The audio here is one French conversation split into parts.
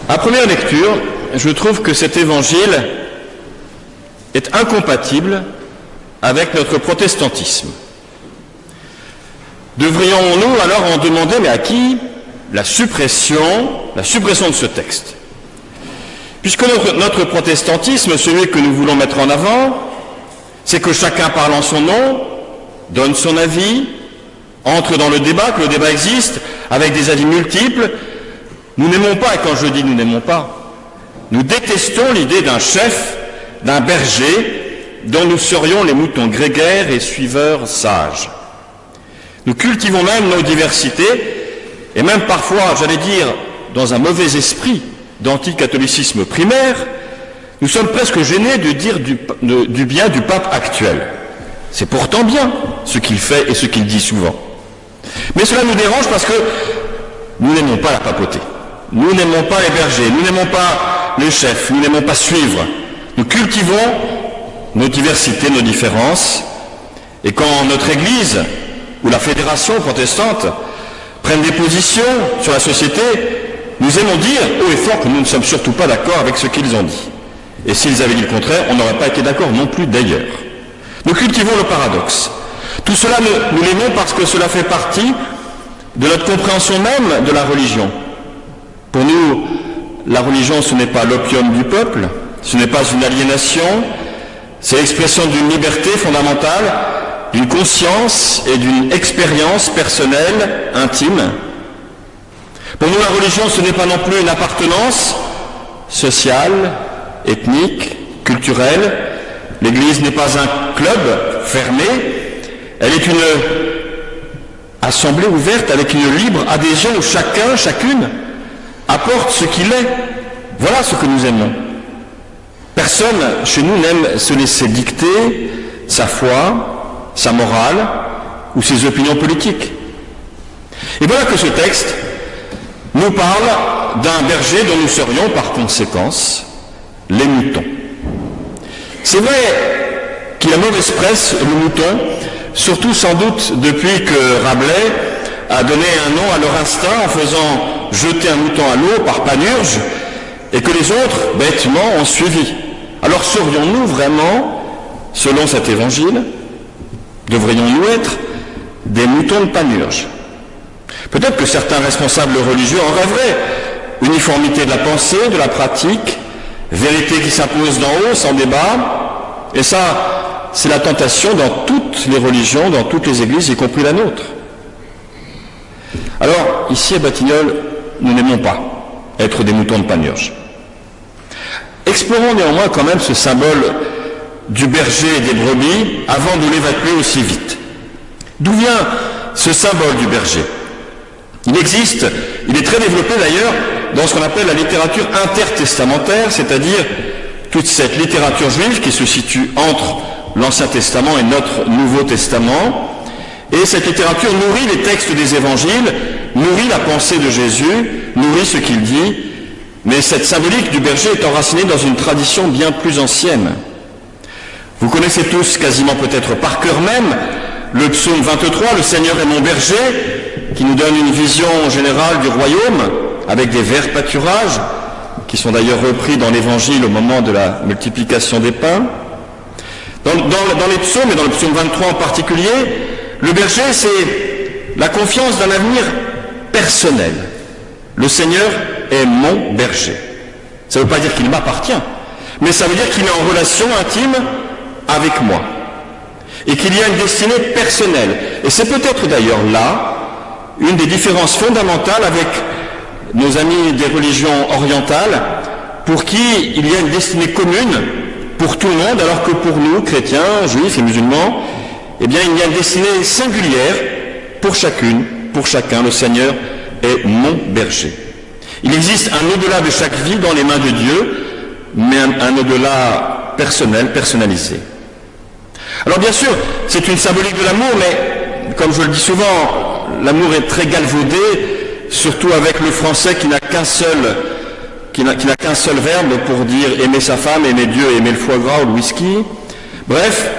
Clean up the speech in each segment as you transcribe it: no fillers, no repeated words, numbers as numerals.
À première lecture, je trouve que cet évangile est incompatible avec notre protestantisme. Devrions-nous alors en demander, mais à qui, la suppression de ce texte? Puisque notre protestantisme, celui que nous voulons mettre en avant, c'est que chacun parle en son nom, donne son avis, entre dans le débat, que le débat existe, avec des avis multiples. Nous n'aimons pas, et quand je dis nous n'aimons pas, nous détestons l'idée d'un chef, d'un berger, dont nous serions les moutons grégaires et suiveurs sages. Nous cultivons même nos diversités, et même parfois, j'allais dire, dans un mauvais esprit d'anticatholicisme primaire, nous sommes presque gênés de dire du bien du pape actuel. C'est pourtant bien ce qu'il fait et ce qu'il dit souvent. Mais cela nous dérange parce que nous n'aimons pas la papauté. Nous n'aimons pas les bergers, nous n'aimons pas les chefs, nous n'aimons pas suivre. Nous cultivons nos diversités, nos différences, et quand notre Église ou la fédération protestante prennent des positions sur la société, nous aimons dire haut et fort que nous ne sommes surtout pas d'accord avec ce qu'ils ont dit. Et s'ils avaient dit le contraire, on n'aurait pas été d'accord non plus d'ailleurs. Nous cultivons le paradoxe. Tout cela, nous l'aimons parce que cela fait partie de notre compréhension même de la religion. Pour nous, la religion, ce n'est pas l'opium du peuple, ce n'est pas une aliénation, c'est l'expression d'une liberté fondamentale, d'une conscience et d'une expérience personnelle, intime. Pour nous, la religion, ce n'est pas non plus une appartenance sociale, ethnique, culturelle. L'Église n'est pas un club fermé, elle est une assemblée ouverte avec une libre adhésion où chacun, chacune apporte ce qu'il est. Voilà ce que nous aimons. Personne chez nous n'aime se laisser dicter sa foi, sa morale ou ses opinions politiques. Et voilà que ce texte nous parle d'un berger dont nous serions par conséquence les moutons. C'est vrai qu'il a mauvaise presse, le mouton, surtout sans doute depuis que Rabelais a donné un nom à leur instinct en faisant jeter un mouton à l'eau par panurge et que les autres, bêtement, ont suivi. Alors serions-nous vraiment, selon cet évangile, devrions-nous être des moutons de panurge? Peut-être que certains responsables religieux en rêveraient. Uniformité de la pensée, de la pratique, vérité qui s'impose d'en haut, sans débat. Et ça, c'est la tentation dans toutes les religions, dans toutes les églises, y compris la nôtre. Alors, ici à Batignolles, nous n'aimons pas être des moutons de panurge. Explorons néanmoins quand même ce symbole du berger et des brebis avant de l'évacuer aussi vite. D'où vient ce symbole du berger? Il existe, il est très développé d'ailleurs dans ce qu'on appelle la littérature intertestamentaire, c'est-à-dire toute cette littérature juive qui se situe entre l'Ancien Testament et notre Nouveau Testament. Et cette littérature nourrit les textes des évangiles, nourrit la pensée de Jésus, nourrit ce qu'il dit, mais cette symbolique du berger est enracinée dans une tradition bien plus ancienne. Vous connaissez tous, quasiment peut-être par cœur même, le psaume 23, « Le Seigneur est mon berger », qui nous donne une vision générale du royaume, avec des verts pâturages, qui sont d'ailleurs repris dans l'Évangile au moment de la multiplication des pains. Dans les psaumes, et dans le psaume 23 en particulier, le berger, c'est la confiance d'un avenir personnel. Le Seigneur est mon berger. Ça ne veut pas dire qu'il m'appartient, mais ça veut dire qu'il est en relation intime avec moi. Et qu'il y a une destinée personnelle. Et c'est peut-être d'ailleurs là une des différences fondamentales avec nos amis des religions orientales, pour qui il y a une destinée commune pour tout le monde, alors que pour nous, chrétiens, juifs et musulmans, eh bien, il y a une destinée singulière pour chacune, pour chacun. Le Seigneur est mon berger. Il existe un au-delà de chaque vie dans les mains de Dieu, mais un au-delà personnel, personnalisé. Alors bien sûr, c'est une symbolique de l'amour, mais comme je le dis souvent, l'amour est très galvaudé, surtout avec le français qui n'a qu'un seul verbe pour dire aimer sa femme, aimer Dieu, aimer le foie gras ou le whisky. Bref,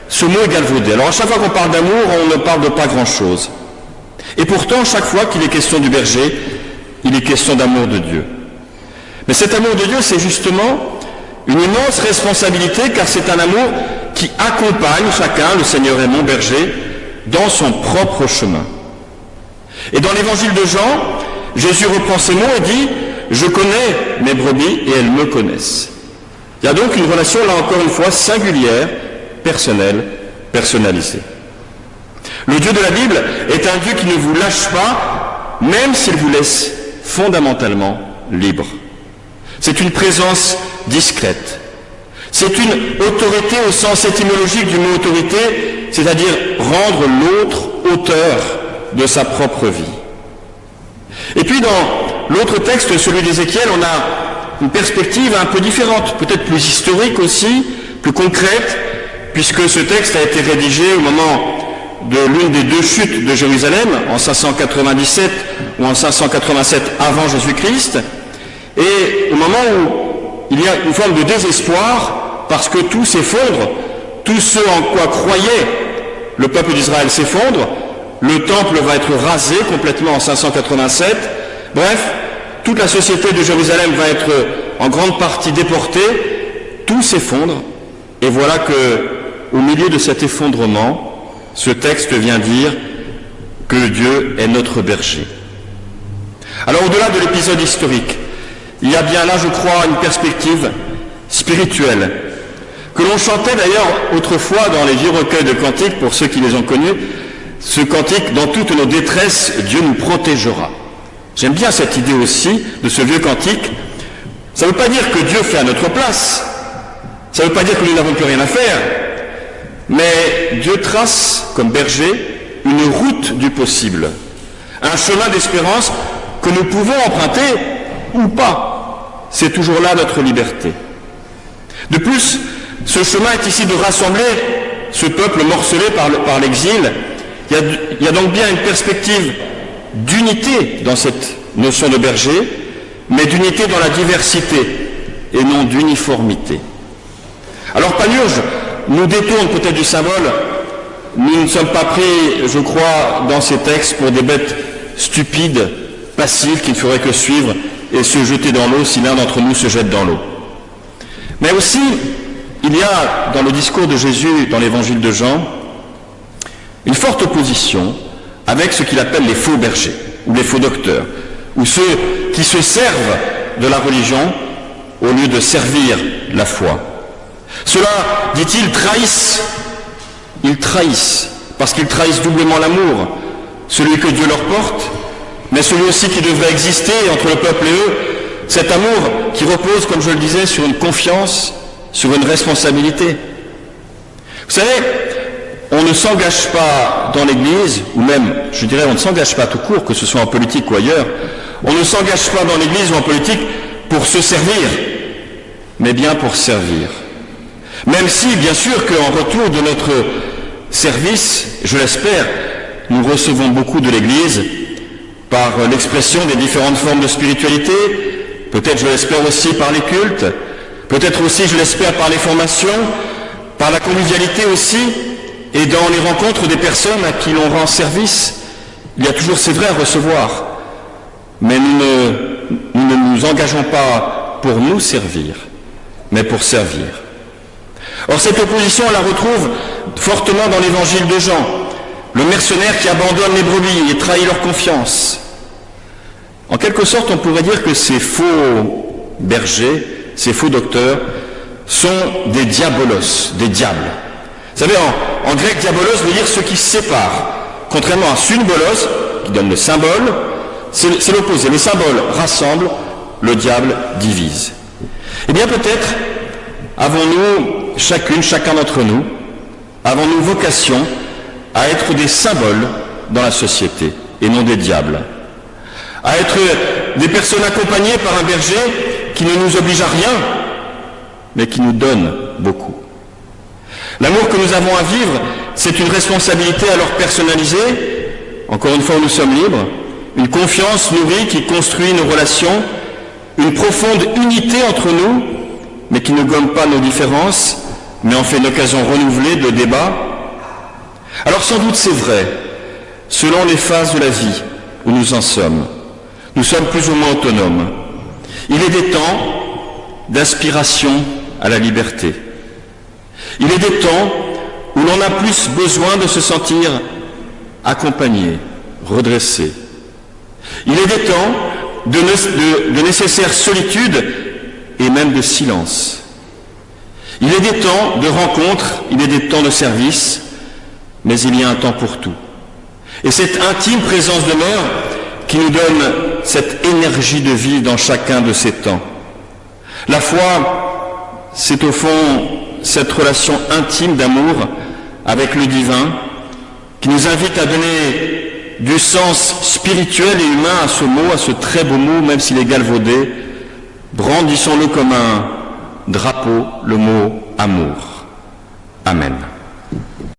ce mot est galvaudé. Alors à chaque fois qu'on parle d'amour, on ne parle de pas grand-chose. Et pourtant, chaque fois qu'il est question du berger, il est question d'amour de Dieu. Mais cet amour de Dieu, c'est justement une immense responsabilité, car c'est un amour qui accompagne chacun, le Seigneur est mon berger, dans son propre chemin. Et dans l'évangile de Jean, Jésus reprend ces mots et dit « Je connais mes brebis et elles me connaissent ». Il y a donc une relation, là encore une fois, singulière, personnelle, personnalisée. Le Dieu de la Bible est un Dieu qui ne vous lâche pas, même s'il vous laisse fondamentalement libre. C'est une présence discrète. C'est une autorité au sens étymologique du mot autorité, c'est-à-dire rendre l'autre auteur de sa propre vie. Et puis dans l'autre texte, celui d'Ézéchiel, on a une perspective un peu différente, peut-être plus historique aussi, plus concrète, puisque ce texte a été rédigé au moment de l'une des deux chutes de Jérusalem, en 597 ou en 587 avant Jésus-Christ, et au moment où il y a une forme de désespoir, parce que tout s'effondre, tout ce en quoi croyait le peuple d'Israël s'effondre, le temple va être rasé complètement en 587, bref, toute la société de Jérusalem va être en grande partie déportée, tout s'effondre, et voilà que, au milieu de cet effondrement, ce texte vient dire que Dieu est notre berger. Alors au-delà de l'épisode historique, il y a bien là, je crois, une perspective spirituelle, que l'on chantait d'ailleurs autrefois dans les vieux recueils de cantiques, pour ceux qui les ont connus, ce cantique « Dans toutes nos détresses, Dieu nous protégera ». J'aime bien cette idée aussi de ce vieux cantique. Ça ne veut pas dire que Dieu fait à notre place, ça ne veut pas dire que nous n'avons plus rien à faire, mais Dieu trace comme berger une route du possible, un chemin d'espérance que nous pouvons emprunter ou pas. C'est toujours là notre liberté. De plus, ce chemin est ici de rassembler ce peuple morcelé par l'exil. Il y a donc bien une perspective d'unité dans cette notion de berger, mais d'unité dans la diversité et non d'uniformité. Alors Panurge nous détourne peut-être du symbole. Nous ne sommes pas pris, je crois, dans ces textes pour des bêtes stupides, passives, qui ne feraient que suivre et se jeter dans l'eau si l'un d'entre nous se jette dans l'eau. Mais aussi, il y a dans le discours de Jésus, dans l'évangile de Jean, une forte opposition avec ce qu'il appelle les faux bergers, ou les faux docteurs, ou ceux qui se servent de la religion au lieu de servir la foi. Ceux-là, dit-il, trahissent. Ils trahissent, parce qu'ils trahissent doublement l'amour, celui que Dieu leur porte, mais celui aussi qui devrait exister entre le peuple et eux, cet amour qui repose, comme je le disais, sur une confiance, sur une responsabilité. Vous savez, on ne s'engage pas dans l'Église, ou même, je dirais, on ne s'engage pas tout court, que ce soit en politique ou ailleurs, on ne s'engage pas dans l'Église ou en politique pour se servir, mais bien pour servir. Même si, bien sûr, qu'en retour de notre service, je l'espère, nous recevons beaucoup de l'Église par l'expression des différentes formes de spiritualité, peut-être, je l'espère aussi, par les cultes, peut-être aussi, je l'espère, par les formations, par la convivialité aussi, et dans les rencontres des personnes à qui l'on rend service. Il y a toujours, c'est vrai, à recevoir, mais nous ne nous engageons pas pour nous servir, mais pour servir. Or, cette opposition, on la retrouve fortement dans l'évangile de Jean, le mercenaire qui abandonne les brebis et trahit leur confiance. En quelque sorte, on pourrait dire que ces faux bergers, ces faux docteurs, sont des diabolos, des diables. Vous savez, en grec, diabolos veut dire ceux qui se séparent. Contrairement à sunbolos, qui donne le symbole, c'est l'opposé. Les symboles rassemblent, le diable divise. Eh bien, peut-être avons-nous, chacun d'entre nous, avons-nous vocation à être des symboles dans la société et non des diables, à être des personnes accompagnées par un berger qui ne nous oblige à rien, mais qui nous donne beaucoup. L'amour que nous avons à vivre, c'est une responsabilité alors personnalisée, encore une fois où nous sommes libres, une confiance nourrie qui construit nos relations, une profonde unité entre nous, mais qui ne gomme pas nos différences, mais en fait une occasion renouvelée de débat. Alors sans doute c'est vrai, selon les phases de la vie où nous en sommes, nous sommes plus ou moins autonomes. Il est des temps d'aspiration à la liberté. Il est des temps où l'on a plus besoin de se sentir accompagné, redressé. Il est des temps de nécessaire solitude et même de silence. Il est des temps de rencontre, il est des temps de service, mais il y a un temps pour tout. Et cette intime présence demeure qui nous donne cette énergie de vie dans chacun de ces temps. La foi, c'est au fond cette relation intime d'amour avec le divin qui nous invite à donner du sens spirituel et humain à ce mot, à ce très beau mot, même s'il est galvaudé. Brandissons-le comme un drapeau, le mot amour. Amen.